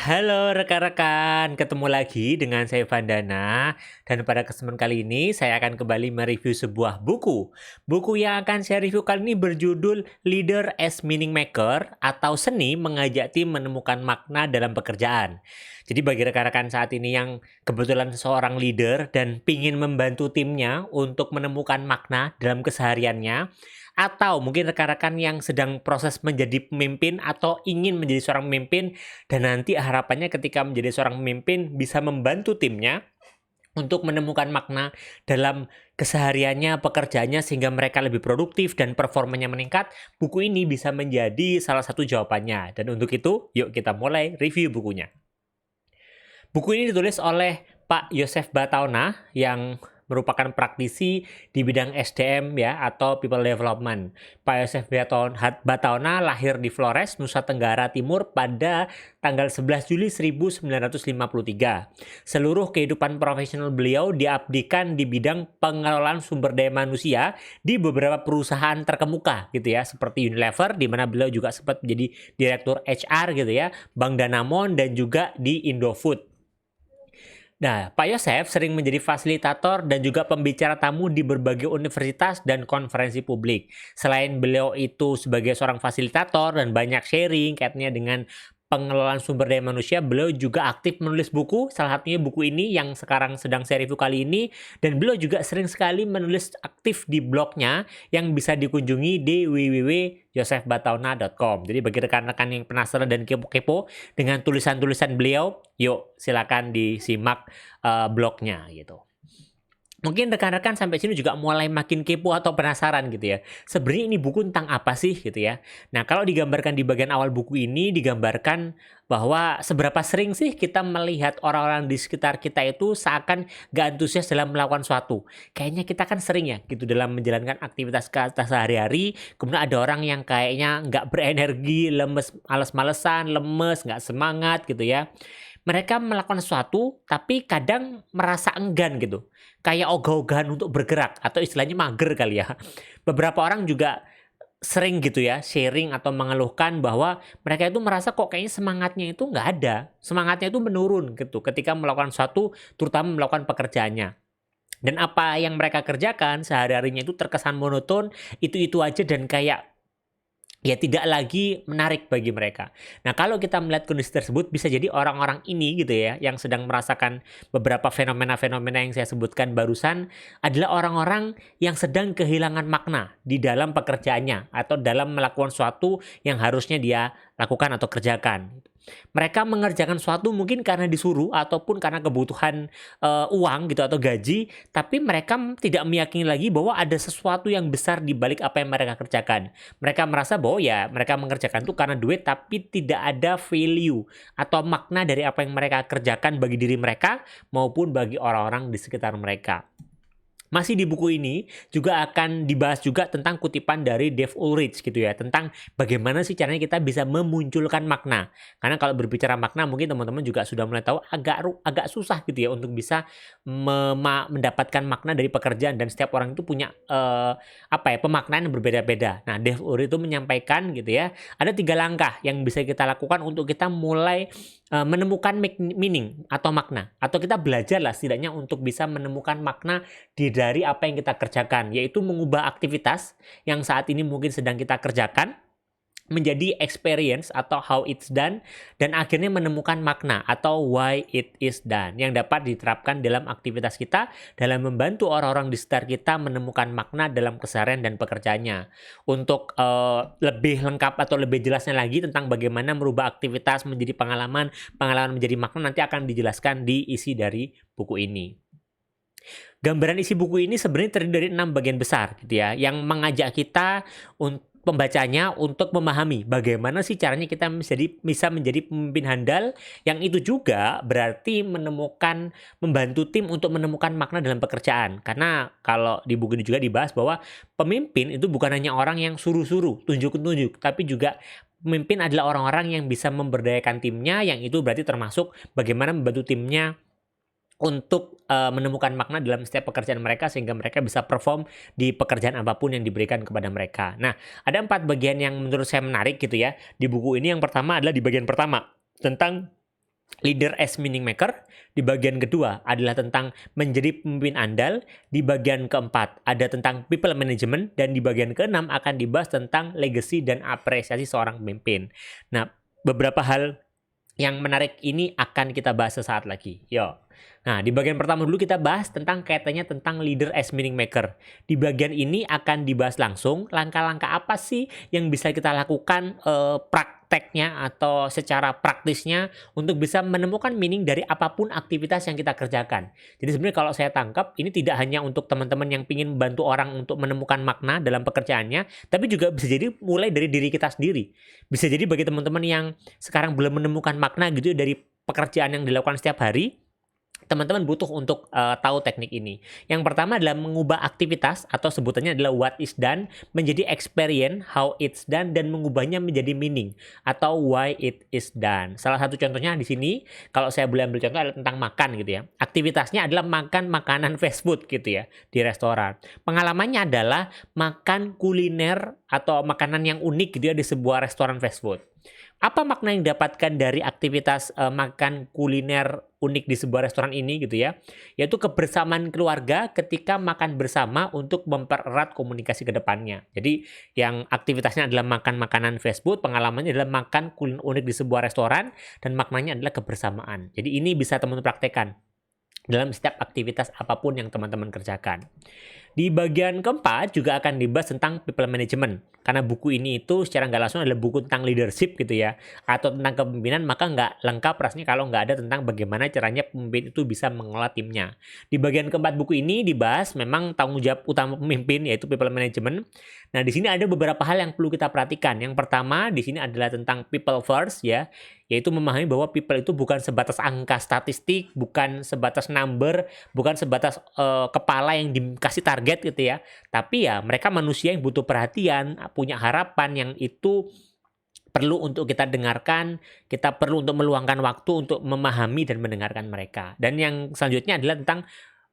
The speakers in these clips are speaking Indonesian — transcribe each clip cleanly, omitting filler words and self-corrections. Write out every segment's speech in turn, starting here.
Halo rekan-rekan, ketemu lagi dengan saya Vandana dan pada kesempatan kali ini saya akan kembali mereview sebuah buku. Buku yang akan saya review kali ini berjudul Leader as Meaning Maker atau Seni Mengajak Tim Menemukan Makna dalam Pekerjaan. Jadi bagi rekan-rekan saat ini yang kebetulan seorang leader dan ingin membantu timnya untuk menemukan makna dalam kesehariannya, atau mungkin rekan-rekan yang sedang proses menjadi pemimpin atau ingin menjadi seorang pemimpin dan nanti harapannya ketika menjadi seorang pemimpin bisa membantu timnya untuk menemukan makna dalam kesehariannya, pekerjaannya sehingga mereka lebih produktif dan performanya meningkat. Buku ini bisa menjadi salah satu jawabannya. Dan untuk itu, yuk kita mulai review bukunya. Buku ini ditulis oleh Pak Yosef Batauna yang merupakan praktisi di bidang SDM ya atau People Development. Pak Yosef Batauna lahir di Flores, Nusa Tenggara Timur pada tanggal 11 Juli 1953. Seluruh kehidupan profesional beliau diabdikan di bidang pengelolaan sumber daya manusia di beberapa perusahaan terkemuka gitu ya, seperti Unilever di mana beliau juga sempat menjadi direktur HR gitu ya, Bank Danamon dan juga di Indofood. Nah, Pak Yosef sering menjadi fasilitator dan juga pembicara tamu di berbagai universitas dan konferensi publik. Selain beliau itu sebagai seorang fasilitator dan banyak sharing kaitannya dengan pengelolaan sumber daya manusia, beliau juga aktif menulis buku, salah satunya buku ini yang sekarang sedang saya review kali ini, dan beliau juga sering sekali menulis aktif di blognya yang bisa dikunjungi di www.yosefbatauna.com. Jadi bagi rekan-rekan yang penasaran dan kepo-kepo dengan tulisan-tulisan beliau, yuk silakan disimak blognya gitu. Mungkin rekan-rekan sampai sini juga mulai makin kepo atau penasaran gitu ya. Sebenarnya ini buku tentang apa sih gitu ya. Nah, kalau digambarkan di bagian awal buku ini digambarkan bahwa seberapa sering sih kita melihat orang-orang di sekitar kita itu seakan gak antusias dalam melakukan suatu. Kayaknya kita kan sering ya gitu dalam menjalankan aktivitas kita sehari-hari. Kemudian ada orang yang kayaknya gak berenergi, lemes, males-malesan, lemes, gak semangat gitu ya. Mereka melakukan sesuatu tapi kadang merasa enggan gitu. Kayak ogah-ogahan untuk bergerak atau istilahnya mager kali ya. Beberapa orang juga sering gitu ya sharing atau mengeluhkan bahwa mereka itu merasa kok kayaknya semangatnya itu nggak ada. Semangatnya itu menurun gitu ketika melakukan sesuatu terutama melakukan pekerjaannya. Dan apa yang mereka kerjakan sehari-harinya itu terkesan monoton, itu-itu aja dan kayak ya tidak lagi menarik bagi mereka. Nah, kalau kita melihat kondisi tersebut bisa jadi orang-orang ini gitu ya yang sedang merasakan beberapa fenomena-fenomena yang saya sebutkan barusan adalah orang-orang yang sedang kehilangan makna di dalam pekerjaannya atau dalam melakukan sesuatu yang harusnya dia lakukan atau kerjakan. Mereka mengerjakan sesuatu mungkin karena disuruh ataupun karena kebutuhan uang gitu atau gaji, tapi mereka tidak meyakini lagi bahwa ada sesuatu yang besar di balik apa yang mereka kerjakan. Mereka merasa bahwa ya mereka mengerjakan itu karena duit tapi tidak ada value atau makna dari apa yang mereka kerjakan bagi diri mereka maupun bagi orang-orang di sekitar mereka. Masih di buku ini juga akan dibahas juga tentang kutipan dari Dave Ulrich gitu ya, tentang bagaimana sih caranya kita bisa memunculkan makna. Karena kalau berbicara makna mungkin teman-teman juga sudah mulai tahu agak susah gitu ya untuk bisa mendapatkan makna dari pekerjaan dan setiap orang itu punya pemaknaan yang berbeda-beda. Nah, Dave Ulrich itu menyampaikan gitu ya, ada 3 langkah yang bisa kita lakukan untuk kita mulai menemukan meaning atau makna, atau kita belajarlah setidaknya untuk bisa menemukan makna dari apa yang kita kerjakan, yaitu mengubah aktivitas yang saat ini mungkin sedang kita kerjakan menjadi experience atau how it's done dan akhirnya menemukan makna atau why it is done yang dapat diterapkan dalam aktivitas kita dalam membantu orang-orang di sekitar kita menemukan makna dalam keseharian dan pekerjaannya. Untuk lebih lengkap atau lebih jelasnya lagi tentang bagaimana merubah aktivitas menjadi pengalaman menjadi makna nanti akan dijelaskan di isi dari buku ini. Gambaran isi buku ini sebenarnya terdiri dari 6 bagian besar gitu ya, yang mengajak kita pembacanya untuk memahami bagaimana sih caranya kita bisa menjadi pemimpin handal yang itu juga berarti membantu tim untuk menemukan makna dalam pekerjaan. Karena kalau di buku ini juga dibahas bahwa pemimpin itu bukan hanya orang yang suruh-suruh, tunjuk-tunjuk, tapi juga pemimpin adalah orang-orang yang bisa memberdayakan timnya, yang itu berarti termasuk bagaimana membantu timnya untuk menemukan makna dalam setiap pekerjaan mereka sehingga mereka bisa perform di pekerjaan apapun yang diberikan kepada mereka. Nah, ada 4 bagian yang menurut saya menarik gitu ya di buku ini. Yang pertama adalah di bagian pertama tentang leader as meaning maker. Di bagian kedua adalah tentang menjadi pemimpin andal. Di bagian keempat ada tentang people management. Dan di bagian keenam akan dibahas tentang legacy dan apresiasi seorang pemimpin. Nah, beberapa hal yang menarik ini akan kita bahas sesaat lagi. Yo. Nah, di bagian pertama dulu kita bahas tentang kaitannya tentang leader as meaning maker. Di bagian ini akan dibahas langsung langkah-langkah apa sih yang bisa kita lakukan prakteknya atau secara praktisnya untuk bisa menemukan meaning dari apapun aktivitas yang kita kerjakan. Jadi sebenarnya kalau saya tangkap ini tidak hanya untuk teman-teman yang ingin membantu orang untuk menemukan makna dalam pekerjaannya, tapi juga bisa jadi mulai dari diri kita sendiri. Bisa jadi bagi teman-teman yang sekarang belum menemukan makna gitu dari pekerjaan yang dilakukan setiap hari, teman-teman butuh untuk tahu teknik ini. Yang pertama adalah mengubah aktivitas atau sebutannya adalah what is done menjadi experience how it's done dan mengubahnya menjadi meaning atau why it is done. Salah satu contohnya di sini kalau saya boleh ambil contoh adalah tentang makan gitu ya. Aktivitasnya adalah makan makanan fast food gitu ya di restoran. Pengalamannya adalah makan kuliner atau makanan yang unik gitu ya di sebuah restoran fast food. Apa makna yang didapatkan dari aktivitas makan kuliner unik di sebuah restoran ini gitu ya? Yaitu kebersamaan keluarga ketika makan bersama untuk mempererat komunikasi ke depannya. Jadi yang aktivitasnya adalah makan makanan fast food, pengalamannya adalah makan kuliner unik di sebuah restoran dan maknanya adalah kebersamaan. Jadi ini bisa teman-teman praktekkan dalam setiap aktivitas apapun yang teman-teman kerjakan. Di bagian keempat juga akan dibahas tentang people management. Karena buku ini itu secara nggak langsung adalah buku tentang leadership gitu ya. Atau tentang kepemimpinan, maka nggak lengkap rasanya kalau nggak ada tentang bagaimana caranya pemimpin itu bisa mengelola timnya. Di bagian keempat buku ini dibahas memang tanggung jawab utama pemimpin yaitu people management. Nah, di sini ada beberapa hal yang perlu kita perhatikan. Yang pertama di sini adalah tentang people first ya. Yaitu memahami bahwa people itu bukan sebatas angka statistik, bukan sebatas number, bukan sebatas kepala yang dikasih target gitu ya. Tapi ya mereka manusia yang butuh perhatian, punya harapan yang itu perlu untuk kita dengarkan, kita perlu untuk meluangkan waktu untuk memahami dan mendengarkan mereka. Dan yang selanjutnya adalah tentang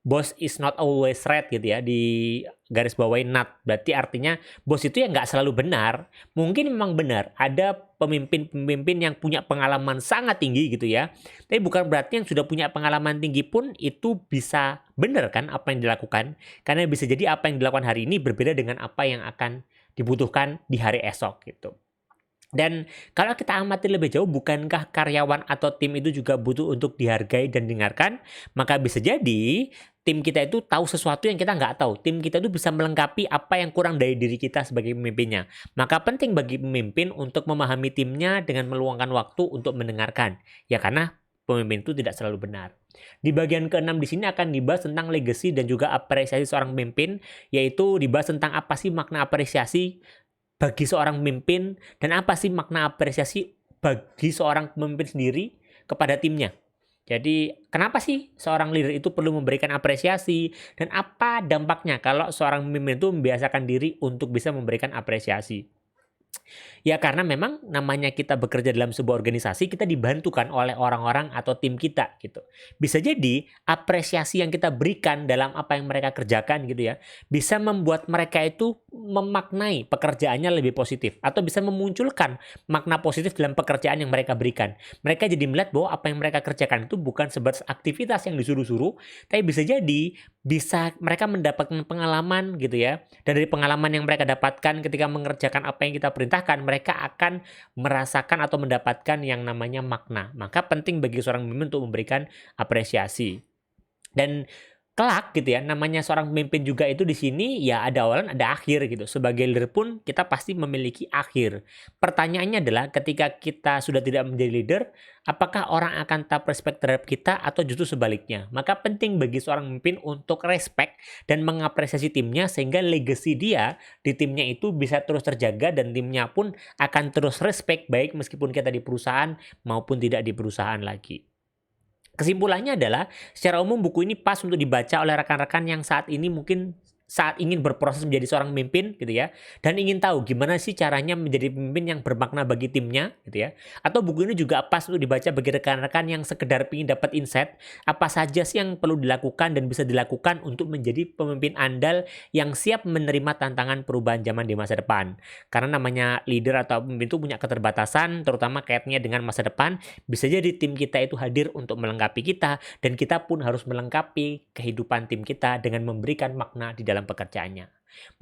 boss is not always right gitu ya, di garis bawahi not. Berarti artinya bos itu ya nggak selalu benar. Mungkin memang benar ada pemimpin-pemimpin yang punya pengalaman sangat tinggi gitu ya. Tapi bukan berarti yang sudah punya pengalaman tinggi pun itu bisa benar kan apa yang dilakukan. Karena bisa jadi apa yang dilakukan hari ini berbeda dengan apa yang akan dibutuhkan di hari esok gitu. Dan kalau kita amati lebih jauh, bukankah karyawan atau tim itu juga butuh untuk dihargai dan dengarkan? Maka bisa jadi tim kita itu tahu sesuatu yang kita nggak tahu. Tim kita itu bisa melengkapi apa yang kurang dari diri kita sebagai pemimpinnya. Maka penting bagi pemimpin untuk memahami timnya dengan meluangkan waktu untuk mendengarkan. Ya karena pemimpin itu tidak selalu benar. Di bagian ke-6 di sini akan dibahas tentang legacy dan juga apresiasi seorang pemimpin, yaitu dibahas tentang apa sih makna apresiasi bagi seorang pemimpin dan apa sih makna apresiasi bagi seorang pemimpin sendiri kepada timnya. Jadi kenapa sih seorang leader itu perlu memberikan apresiasi dan apa dampaknya kalau seorang pemimpin itu membiasakan diri untuk bisa memberikan apresiasi. Ya karena memang namanya kita bekerja dalam sebuah organisasi, kita dibantukan oleh orang-orang atau tim kita gitu. Bisa jadi apresiasi yang kita berikan dalam apa yang mereka kerjakan gitu ya, bisa membuat mereka itu memaknai pekerjaannya lebih positif atau bisa memunculkan makna positif dalam pekerjaan yang mereka berikan. Mereka jadi melihat bahwa apa yang mereka kerjakan itu bukan sebatas aktivitas yang disuruh-suruh, tapi bisa jadi bisa mereka mendapatkan pengalaman gitu ya. Dan dari pengalaman yang mereka dapatkan ketika mengerjakan apa yang kita perintahkan, mereka akan merasakan atau mendapatkan yang namanya makna. Maka penting bagi seorang pemimpin untuk memberikan apresiasi. Dan kelak gitu ya, namanya seorang pemimpin juga itu di sini ya ada awal ada akhir gitu. Sebagai leader pun kita pasti memiliki akhir. Pertanyaannya adalah ketika kita sudah tidak menjadi leader, apakah orang akan tetap respect terhadap kita atau justru sebaliknya? Maka penting bagi seorang pemimpin untuk respect dan mengapresiasi timnya sehingga legacy dia di timnya itu bisa terus terjaga dan timnya pun akan terus respect baik meskipun kita di perusahaan maupun tidak di perusahaan lagi. Kesimpulannya adalah, secara umum buku ini pas untuk dibaca oleh rekan-rekan yang saat ini mungkin saat ingin berproses menjadi seorang pemimpin gitu ya, dan ingin tahu gimana sih caranya menjadi pemimpin yang bermakna bagi timnya gitu ya. Atau buku ini juga pas untuk dibaca bagi rekan-rekan yang sekedar ingin dapat insight apa saja sih yang perlu dilakukan dan bisa dilakukan untuk menjadi pemimpin andal yang siap menerima tantangan perubahan zaman di masa depan. Karena namanya leader atau pemimpin itu punya keterbatasan, terutama kaitannya dengan masa depan. Bisa jadi tim kita itu hadir untuk melengkapi kita, dan kita pun harus melengkapi kehidupan tim kita dengan memberikan makna di dalam pekerjaannya.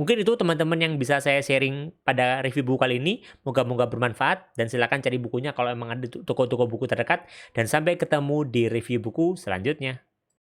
Mungkin itu teman-teman yang bisa saya sharing pada review buku kali ini. Moga-moga bermanfaat, dan silakan cari bukunya kalau emang ada di toko-toko buku terdekat. Dan sampai ketemu di review buku selanjutnya.